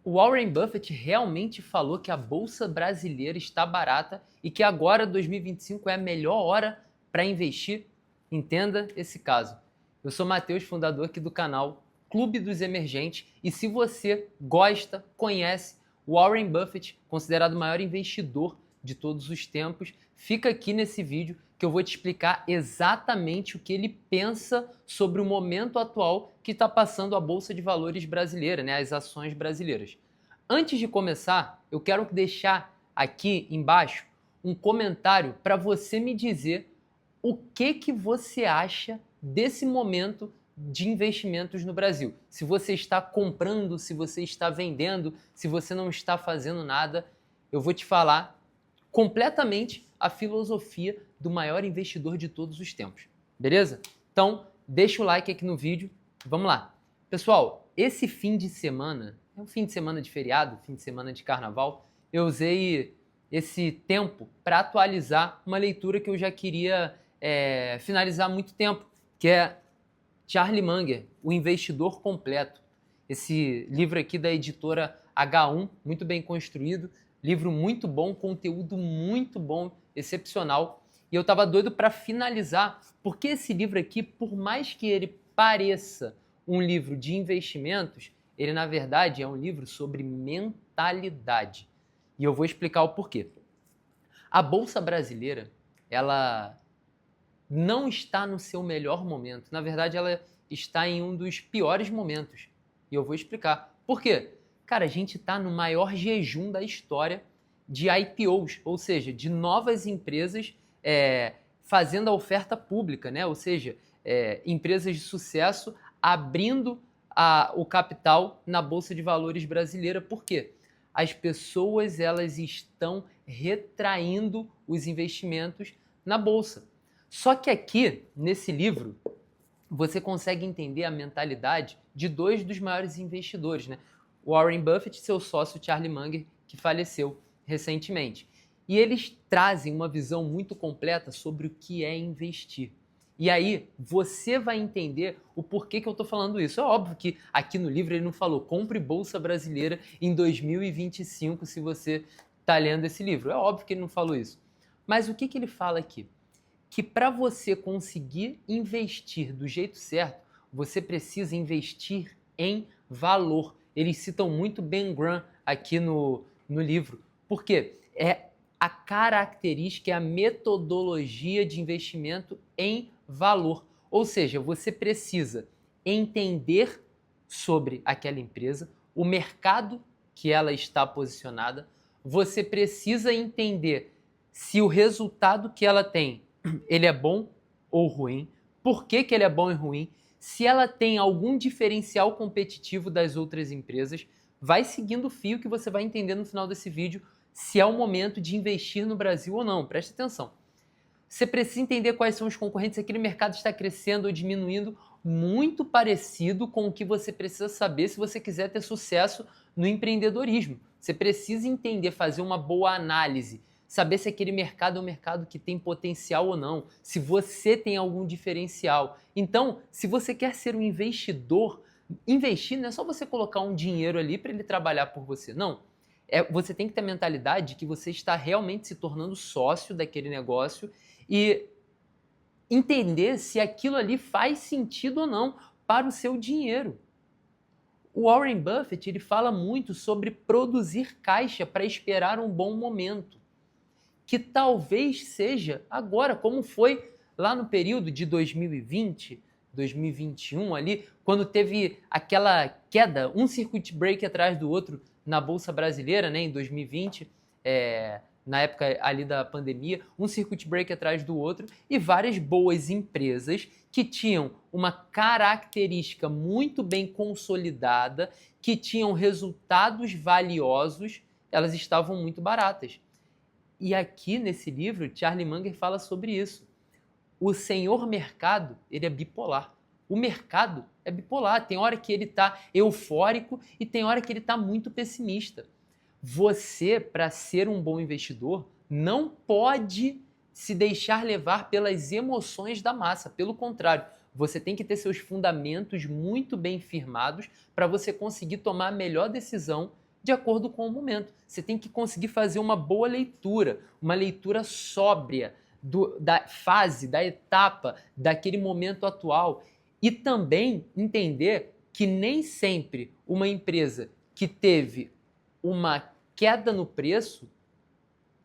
O Warren Buffett realmente falou que a bolsa brasileira está barata e que agora, 2025, é a melhor hora para investir? Entenda esse caso. Eu sou Matheus, fundador aqui do canal Clube dos Emergentes, e se você gosta, conhece o Warren Buffett, considerado o maior investidor de todos os tempos, fica aqui nesse vídeo que eu vou te explicar exatamente o que ele pensa sobre o momento atual que está passando a Bolsa de Valores brasileira, né, as ações brasileiras. Antes de começar, eu quero deixar aqui embaixo um comentário para você me dizer o que você acha desse momento de investimentos no Brasil. Se você está comprando, se você está vendendo, se você não está fazendo nada, eu vou te falar completamente a filosofia do maior investidor de todos os tempos. Beleza? Então, deixa o like aqui no vídeo. Vamos lá. Pessoal, esse fim de semana, é um fim de semana de feriado, fim de semana de carnaval, eu usei esse tempo para atualizar uma leitura que eu já queria finalizar há muito tempo, que é Charlie Munger, O Investidor Completo. Esse livro aqui da editora H1, muito bem construído, livro muito bom, conteúdo muito bom, excepcional. E eu estava doido para finalizar, porque esse livro aqui, por mais que ele pareça um livro de investimentos, ele na verdade é um livro sobre mentalidade. E eu vou explicar o porquê. A Bolsa Brasileira, ela não está no seu melhor momento. Na verdade, ela está em um dos piores momentos. E eu vou explicar. Por quê? Cara, a gente está no maior jejum da história de IPOs, ou seja, de novas empresas fazendo a oferta pública, né? Ou seja, empresas de sucesso abrindo o capital na Bolsa de Valores brasileira. Por quê? As pessoas elas estão retraindo os investimentos na Bolsa. Só que aqui, nesse livro, você consegue entender a mentalidade de dois dos maiores investidores, né? Warren Buffett e seu sócio Charlie Munger, que faleceu recentemente. E eles trazem uma visão muito completa sobre o que é investir. E aí, você vai entender o porquê que eu estou falando isso. É óbvio que aqui no livro ele não falou compre Bolsa Brasileira em 2025 se você está lendo esse livro. É óbvio que ele não falou isso. Mas o que ele fala aqui? Que para você conseguir investir do jeito certo, você precisa investir em valor. Eles citam muito Ben Graham aqui no livro. Por quê? É a característica, é a metodologia de investimento em valor. Ou seja, você precisa entender sobre aquela empresa, o mercado que ela está posicionada, você precisa entender se o resultado que ela tem ele é bom ou ruim, por que ele é bom e ruim, se ela tem algum diferencial competitivo das outras empresas, vai seguindo o fio que você vai entender no final desse vídeo se é o momento de investir no Brasil ou não. Preste atenção. Você precisa entender quais são os concorrentes, se aquele mercado está crescendo ou diminuindo, muito parecido com o que você precisa saber se você quiser ter sucesso no empreendedorismo. Você precisa entender, fazer uma boa análise, saber se aquele mercado é um mercado que tem potencial ou não, se você tem algum diferencial. Então, se você quer ser um investidor, investir não é só você colocar um dinheiro ali para ele trabalhar por você, não. Você tem que ter a mentalidade de que você está realmente se tornando sócio daquele negócio e entender se aquilo ali faz sentido ou não para o seu dinheiro. O Warren Buffett ele fala muito sobre produzir caixa para esperar um bom momento, que talvez seja agora, como foi lá no período de 2020, 2021 ali, quando teve aquela queda, um circuit break atrás do outro na Bolsa Brasileira, né, em 2020, na época ali da pandemia, um circuit break atrás do outro e várias boas empresas que tinham uma característica muito bem consolidada, que tinham resultados valiosos, elas estavam muito baratas. E aqui nesse livro, Charlie Munger fala sobre isso. O senhor mercado, ele é bipolar. O mercado é bipolar. Tem hora que ele está eufórico e tem hora que ele está muito pessimista. Você, para ser um bom investidor, não pode se deixar levar pelas emoções da massa. Pelo contrário, você tem que ter seus fundamentos muito bem firmados para você conseguir tomar a melhor decisão de acordo com o momento. Você tem que conseguir fazer uma boa leitura, uma leitura sóbria da fase, da etapa, daquele momento atual. E também entender que nem sempre uma empresa que teve uma queda no preço,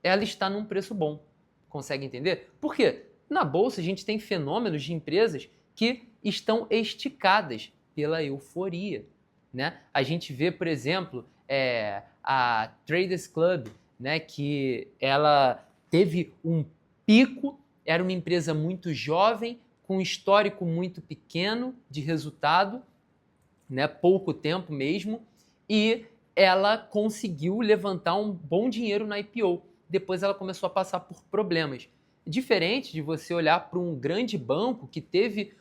ela está num preço bom. Consegue entender? Por quê? Na bolsa a gente tem fenômenos de empresas que estão esticadas pela euforia, né? A gente vê, por exemplo, a Traders Club, né, que ela teve um pico, era uma empresa muito jovem, com um histórico muito pequeno de resultado, né, pouco tempo mesmo, e ela conseguiu levantar um bom dinheiro na IPO. Depois ela começou a passar por problemas. Diferente de você olhar para um grande banco que teve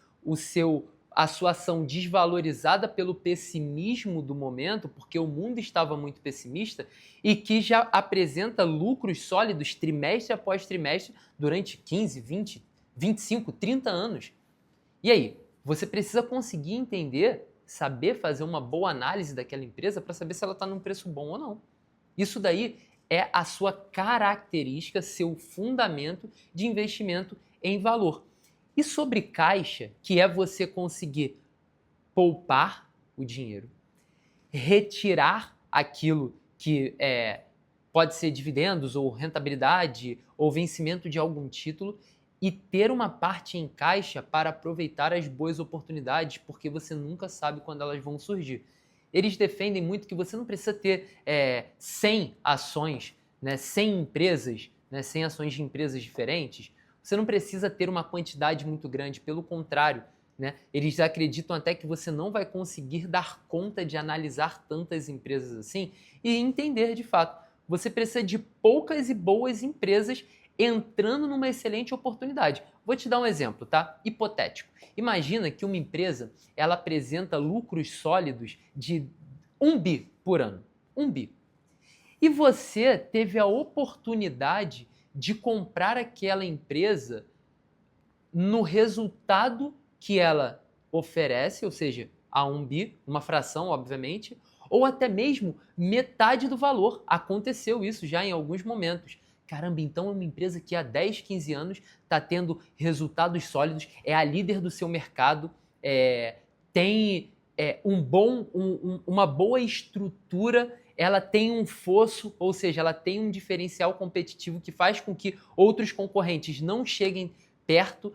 a sua ação desvalorizada pelo pessimismo do momento, porque o mundo estava muito pessimista, e que já apresenta lucros sólidos trimestre após trimestre durante 15, 20, 25, 30 anos. E aí, você precisa conseguir entender, saber fazer uma boa análise daquela empresa para saber se ela está num preço bom ou não. Isso daí é a sua característica, seu fundamento de investimento em valor. E sobre caixa, que é você conseguir poupar o dinheiro, retirar aquilo que pode ser dividendos ou rentabilidade ou vencimento de algum título e ter uma parte em caixa para aproveitar as boas oportunidades, porque você nunca sabe quando elas vão surgir. Eles defendem muito que você não precisa ter 100 ações, né, 100 empresas, né, 100 ações de empresas diferentes. Você não precisa ter uma quantidade muito grande, pelo contrário, né, eles acreditam até que você não vai conseguir dar conta de analisar tantas empresas assim e entender de fato. Você precisa de poucas e boas empresas entrando numa excelente oportunidade. Vou te dar um exemplo, tá? Hipotético. Imagina que uma empresa ela apresenta lucros sólidos de 1 bi por ano. 1 bi. E você teve a oportunidade de comprar aquela empresa no resultado que ela oferece, ou seja, a 1 bi, uma fração, obviamente, ou até mesmo metade do valor. Aconteceu isso já em alguns momentos. Caramba, então é uma empresa que há 10, 15 anos está tendo resultados sólidos, é a líder do seu mercado, tem uma boa estrutura, ela tem um fosso, ou seja, ela tem um diferencial competitivo que faz com que outros concorrentes não cheguem perto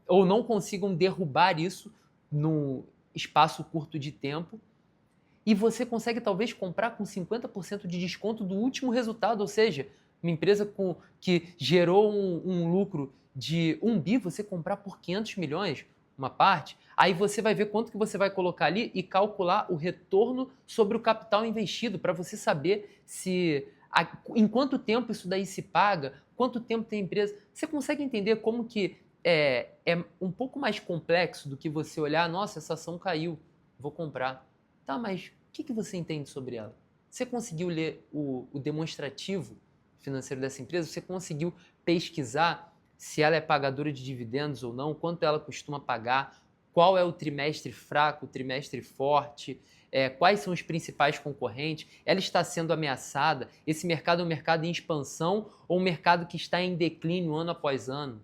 ou não consigam derrubar isso num espaço curto de tempo. E você consegue talvez comprar com 50% de desconto do último resultado, ou seja, uma empresa que gerou um lucro de 1 bi, você comprar por 500 milhões uma parte, aí você vai ver quanto que você vai colocar ali e calcular o retorno sobre o capital investido para você saber em quanto tempo isso daí se paga, quanto tempo tem a empresa. Você consegue entender como que é um pouco mais complexo do que você olhar, nossa, essa ação caiu, vou comprar. Tá, mas o que você entende sobre ela? Você conseguiu ler o demonstrativo financeiro dessa empresa? Você conseguiu pesquisar se ela é pagadora de dividendos ou não? Quanto ela costuma pagar? Qual é o trimestre fraco, o trimestre forte? Quais são os principais concorrentes? Ela está sendo ameaçada? Esse mercado é um mercado em expansão ou um mercado que está em declínio ano após ano?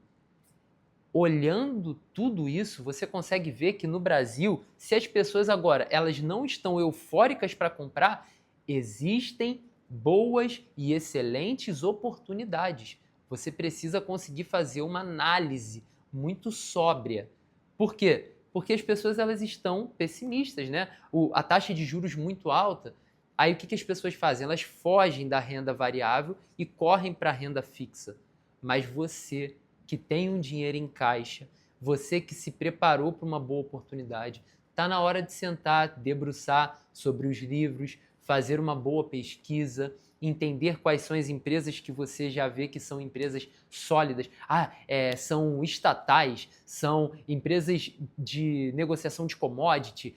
Olhando tudo isso, você consegue ver que no Brasil, se as pessoas agora elas não estão eufóricas para comprar, existem boas e excelentes oportunidades. Você precisa conseguir fazer uma análise muito sóbria. Por quê? Porque as pessoas elas estão pessimistas, né? A taxa de juros muito alta. Aí o que as pessoas fazem? Elas fogem da renda variável e correm para a renda fixa. Mas você que tem um dinheiro em caixa, você que se preparou para uma boa oportunidade, está na hora de sentar, debruçar sobre os livros, fazer uma boa pesquisa, entender quais são as empresas que você já vê que são empresas sólidas. São estatais, são empresas de negociação de commodity,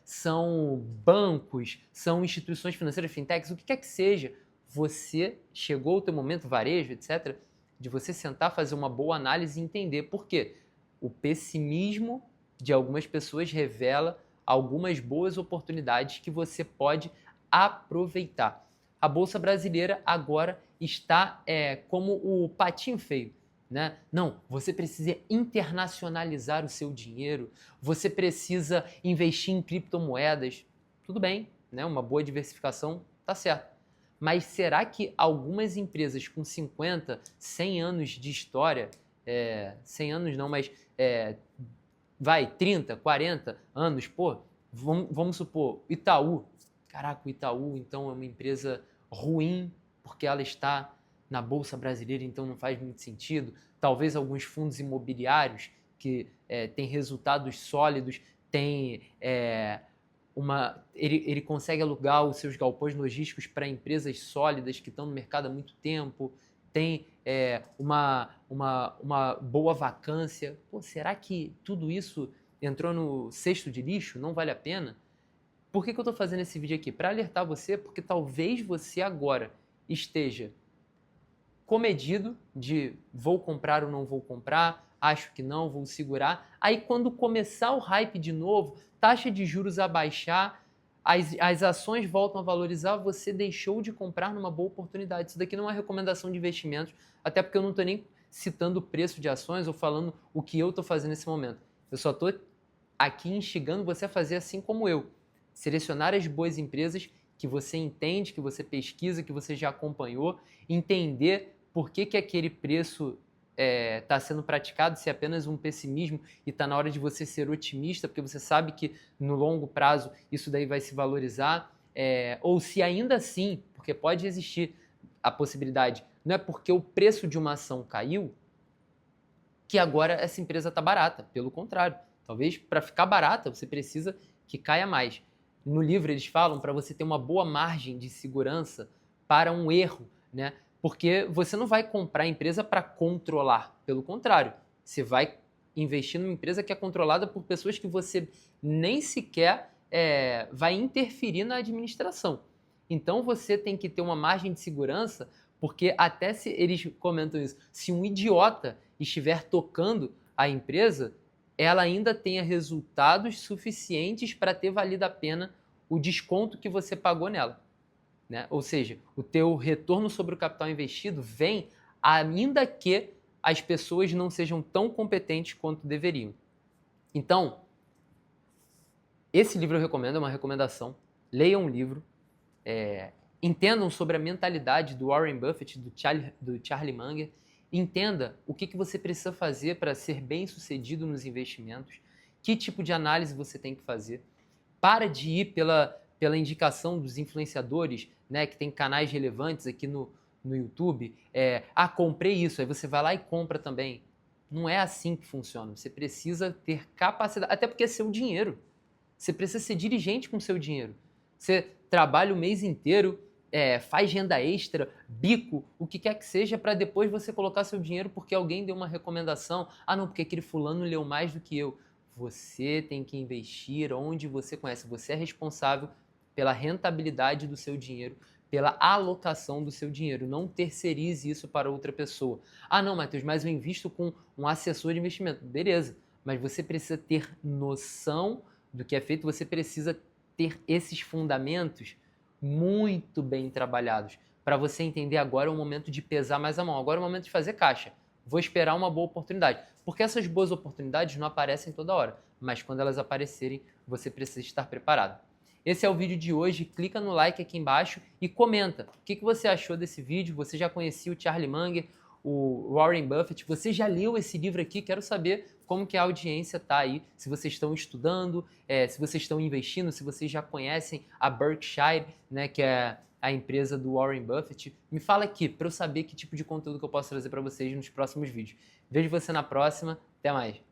são bancos, são instituições financeiras, fintechs, o que quer que seja. Você chegou o teu momento, varejo, etc., de você sentar, fazer uma boa análise e entender por quê. O pessimismo de algumas pessoas revela algumas boas oportunidades que você pode aproveitar. A Bolsa Brasileira agora está como o patinho feio. Né? Não, você precisa internacionalizar o seu dinheiro, você precisa investir em criptomoedas. Tudo bem, né? Uma boa diversificação, tá certo. Mas será que algumas empresas com 50, 100 anos de história, 100 anos não, mas 30, 40 anos, pô, vamos supor, Itaú. Caraca, o Itaú, então, é uma empresa ruim porque ela está na Bolsa Brasileira, então não faz muito sentido. Talvez alguns fundos imobiliários que têm resultados sólidos, ele consegue alugar os seus galpões logísticos para empresas sólidas que estão no mercado há muito tempo, tem uma boa vacância. Pô, será que tudo isso entrou no cesto de lixo? Não vale a pena? Por que eu estou fazendo esse vídeo aqui? Para alertar você, porque talvez você agora esteja comedido de vou comprar ou não vou comprar, acho que não, vou segurar. Aí quando começar o hype de novo, taxa de juros abaixar, as ações voltam a valorizar, você deixou de comprar numa boa oportunidade. Isso daqui não é uma recomendação de investimentos, até porque eu não estou nem citando o preço de ações ou falando o que eu estou fazendo nesse momento. Eu só estou aqui instigando você a fazer assim como eu. Selecionar as boas empresas que você entende, que você pesquisa, que você já acompanhou, entender por que aquele preço está sendo praticado, se é apenas um pessimismo e está na hora de você ser otimista, porque você sabe que no longo prazo isso daí vai se valorizar, ou se ainda assim, porque pode existir a possibilidade, não é porque o preço de uma ação caiu que agora essa empresa está barata, pelo contrário, talvez para ficar barata você precisa que caia mais. No livro eles falam para você ter uma boa margem de segurança para um erro, né? Porque você não vai comprar a empresa para controlar, pelo contrário, você vai investir numa empresa que é controlada por pessoas que você nem sequer vai interferir na administração. Então você tem que ter uma margem de segurança, porque até se eles comentam isso, se um idiota estiver tocando a empresa, ela ainda tenha resultados suficientes para ter valido a pena o desconto que você pagou nela. Né? Ou seja, o teu retorno sobre o capital investido vem ainda que as pessoas não sejam tão competentes quanto deveriam. Então, esse livro eu recomendo, é uma recomendação. Leiam o livro, entendam sobre a mentalidade do Warren Buffett, do Charlie Munger, entenda o que você precisa fazer para ser bem sucedido nos investimentos, que tipo de análise você tem que fazer. Para de ir pela indicação dos influenciadores, né, que tem canais relevantes aqui no YouTube. Comprei isso, aí você vai lá e compra também. Não é assim que funciona. Você precisa ter capacidade, até porque é seu dinheiro. Você precisa ser dirigente com seu dinheiro. Você trabalha o mês inteiro, faz renda extra, bico, o que quer que seja, para depois você colocar seu dinheiro porque alguém deu uma recomendação. Ah, não, porque aquele fulano leu mais do que eu. Você tem que investir onde você conhece. Você é responsável pela rentabilidade do seu dinheiro, pela alocação do seu dinheiro. Não terceirize isso para outra pessoa. Ah, não, Matheus, mas eu invisto com um assessor de investimento. Beleza, mas você precisa ter noção do que é feito, você precisa ter esses fundamentos muito bem trabalhados para você entender agora é o momento de pesar mais a mão, agora é o momento de fazer caixa. Vou esperar uma boa oportunidade. Porque essas boas oportunidades não aparecem toda hora, mas quando elas aparecerem, você precisa estar preparado. Esse é o vídeo de hoje, clica no like aqui embaixo e comenta o que você achou desse vídeo. Você já conhecia o Charlie Munger, o Warren Buffett, você já leu esse livro aqui? Quero saber como que a audiência está aí, se vocês estão estudando, se vocês estão investindo, se vocês já conhecem a Berkshire, né, que é a empresa do Warren Buffett. Me fala aqui para eu saber que tipo de conteúdo que eu posso trazer para vocês nos próximos vídeos. Vejo você na próxima, até mais!